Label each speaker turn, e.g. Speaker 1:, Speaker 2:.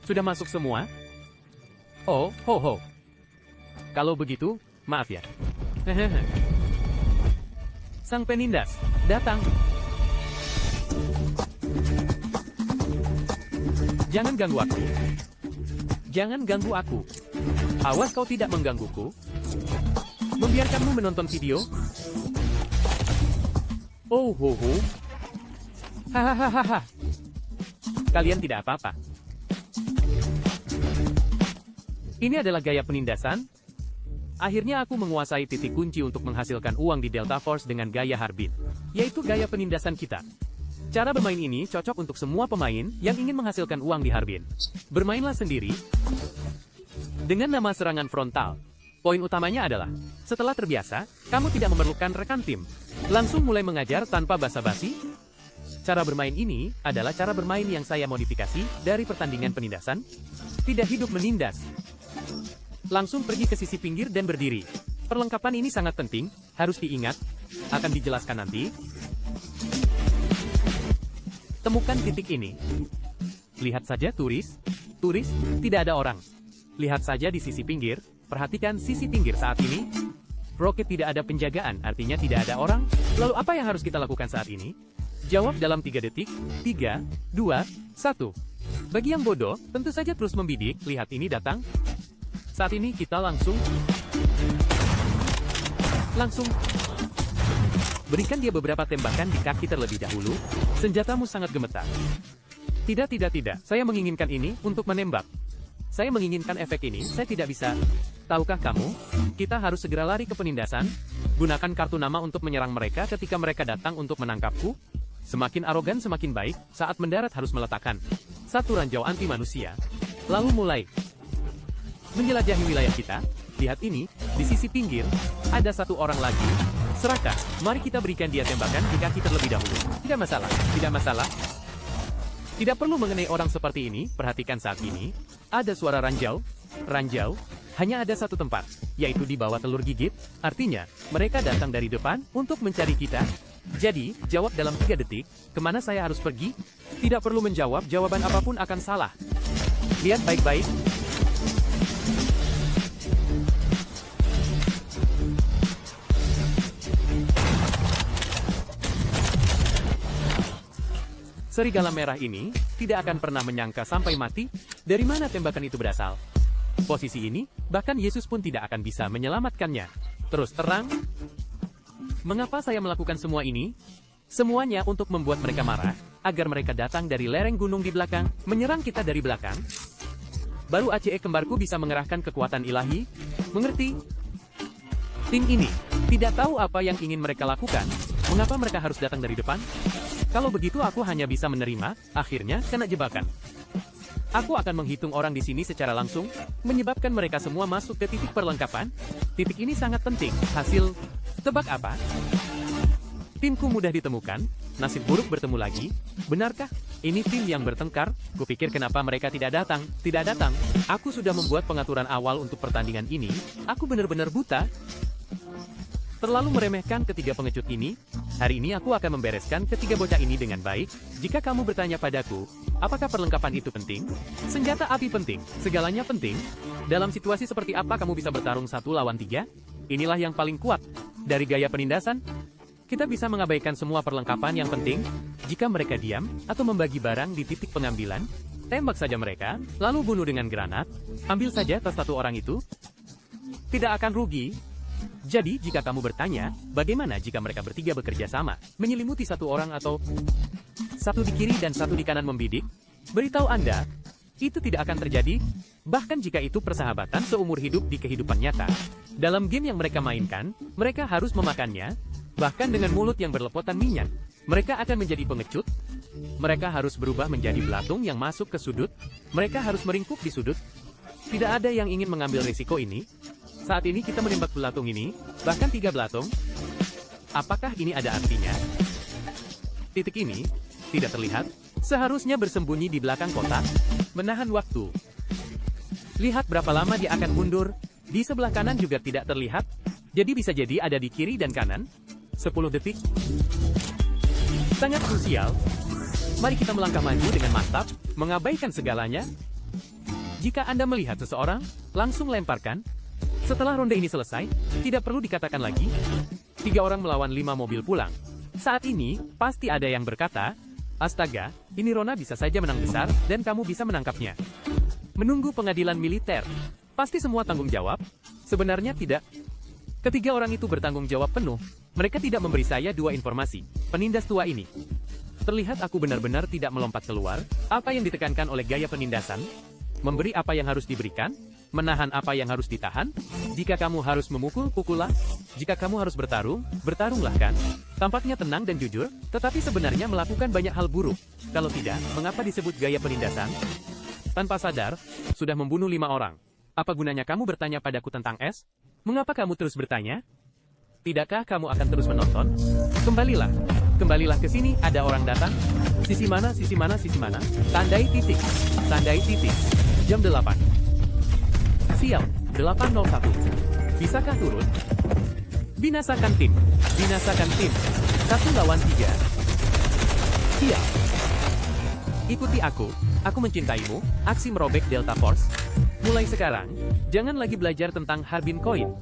Speaker 1: Sudah masuk semua? Oh, ho ho. Kalau begitu, maaf ya. Hehehe. Sang penindas, datang. Jangan ganggu aku. Jangan ganggu aku. Awas kau tidak menggangguku. Membiarkanmu menonton video. Oh ho ho. Hahaha. Kalian tidak apa-apa. Ini adalah gaya penindasan. Akhirnya aku menguasai titik kunci untuk menghasilkan uang di Delta Force dengan gaya Harbin, yaitu gaya penindasan kita. Cara bermain ini cocok untuk semua pemain yang ingin menghasilkan uang di Harbin. Bermainlah sendiri dengan nama serangan frontal. Poin utamanya adalah, setelah terbiasa, kamu tidak memerlukan rekan tim. Langsung mulai mengajar tanpa basa-basi. Cara bermain ini adalah cara bermain yang saya modifikasi dari pertandingan penindasan. Tidak hidup menindas. Langsung pergi ke sisi pinggir dan berdiri. Perlengkapan ini sangat penting, harus diingat, akan dijelaskan nanti. Temukan titik ini. Lihat saja turis, tidak ada orang. Lihat saja di sisi pinggir, perhatikan sisi pinggir saat ini. Roket tidak ada penjagaan, artinya tidak ada orang. Lalu apa yang harus kita lakukan saat ini? Jawab dalam 3 detik, 3, 2, 1. Bagi yang bodoh, tentu saja terus membidik, lihat ini datang. Saat ini kita langsung berikan dia beberapa tembakan di kaki terlebih dahulu. Senjatamu sangat gemetar. Tidak. Saya menginginkan ini untuk menembak. Saya menginginkan efek ini, saya tidak bisa. Tahukah kamu, kita harus segera lari ke penindasan. Gunakan kartu nama untuk menyerang mereka ketika mereka datang untuk menangkapku. Semakin arogan semakin baik, saat mendarat harus meletakkan satu ranjau anti manusia. Lalu mulai menjelajahi wilayah kita. Lihat ini, di sisi pinggir, ada satu orang lagi. Seraka, mari kita berikan dia tembakan di kaki terlebih dahulu. Tidak masalah, tidak masalah. Tidak perlu mengenai orang seperti ini, perhatikan saat ini. Ada suara ranjau. Hanya ada satu tempat, yaitu di bawah telur gigit. Artinya, mereka datang dari depan untuk mencari kita. Jadi, jawab dalam 3 detik, kemana saya harus pergi? Tidak perlu menjawab, jawaban apapun akan salah. Lihat baik-baik. Serigala merah ini tidak akan pernah menyangka sampai mati dari mana tembakan itu berasal. Posisi ini, bahkan Yesus pun tidak akan bisa menyelamatkannya. Terus terang, mengapa saya melakukan semua ini? Semuanya untuk membuat mereka marah, agar mereka datang dari lereng gunung di belakang, menyerang kita dari belakang. Baru ACE kembarku bisa mengerahkan kekuatan ilahi, mengerti? Tim ini tidak tahu apa yang ingin mereka lakukan. Mengapa mereka harus datang dari depan? Kalau begitu aku hanya bisa menerima, akhirnya kena jebakan. Aku akan menghitung orang di sini secara langsung, menyebabkan mereka semua masuk ke titik perlengkapan. Titik ini sangat penting. Hasil, tebak apa? Timku mudah ditemukan, nasib buruk bertemu lagi. Benarkah? Ini tim yang bertengkar. Kupikir kenapa mereka tidak datang. Tidak datang. Aku sudah membuat pengaturan awal untuk pertandingan ini. Aku benar-benar buta. Terlalu meremehkan ketiga pengecut ini. Hari ini aku akan membereskan ketiga bocah ini dengan baik. Jika kamu bertanya padaku, apakah perlengkapan itu penting? Senjata api penting, segalanya penting. Dalam situasi seperti apa kamu bisa bertarung 1 lawan 3? Inilah yang paling kuat. Dari gaya penindasan, kita bisa mengabaikan semua perlengkapan yang penting. Jika mereka diam, atau membagi barang di titik pengambilan, tembak saja mereka, lalu bunuh dengan granat. Ambil saja tas satu orang itu. Tidak akan rugi. Jadi, jika kamu bertanya, bagaimana jika mereka bertiga bekerja sama, menyelimuti satu orang atau satu di kiri dan satu di kanan membidik? Beritahu Anda, itu tidak akan terjadi, bahkan jika itu persahabatan seumur hidup di kehidupan nyata. Dalam game yang mereka mainkan, mereka harus memakannya, bahkan dengan mulut yang berlepotan minyak. Mereka akan menjadi pengecut, mereka harus berubah menjadi belatung yang masuk ke sudut, mereka harus meringkuk di sudut. Tidak ada yang ingin mengambil risiko ini. Saat ini kita menembak belatung ini, bahkan 3 belatung. Apakah ini ada artinya? Titik ini tidak terlihat, seharusnya bersembunyi di belakang kotak, menahan waktu. Lihat berapa lama dia akan mundur, di sebelah kanan juga tidak terlihat, jadi bisa jadi ada di kiri dan kanan. 10 detik. Sangat krusial. Mari kita melangkah maju dengan mantap, mengabaikan segalanya. Jika Anda melihat seseorang, langsung lemparkan. Setelah ronde ini selesai, tidak perlu dikatakan lagi. 3 orang melawan 5 mobil pulang. Saat ini, pasti ada yang berkata, astaga, ini Rona bisa saja menang besar, dan kamu bisa menangkapnya. Menunggu pengadilan militer. Pasti semua tanggung jawab? Sebenarnya tidak. Ketiga orang itu bertanggung jawab penuh. Mereka tidak memberi saya 2 informasi. Penindas tua ini. Terlihat aku benar-benar tidak melompat keluar. Apa yang ditekankan oleh gaya penindasan? Memberi apa yang harus diberikan? Menahan apa yang harus ditahan? Jika kamu harus memukul, pukullah. Jika kamu harus bertarung, bertarunglah kan? Tampaknya tenang dan jujur, tetapi sebenarnya melakukan banyak hal buruk. Kalau tidak, mengapa disebut gaya penindasan? Tanpa sadar, sudah membunuh 5 orang. Apa gunanya kamu bertanya padaku tentang es? Mengapa kamu terus bertanya? Tidakkah kamu akan terus menonton? Kembalilah. Kembalilah ke sini, ada orang datang. Sisi mana, sisi mana, sisi mana? Tandai titik. Tandai titik. Jam 8. Sial, 801. Bisakah turun? Binasakan tim. Binasakan tim. 1 lawan 3. Sial. Ikuti aku. Aku mencintaimu. Aksi merobek Delta Force. Mulai sekarang, jangan lagi belajar tentang Harbin Coin.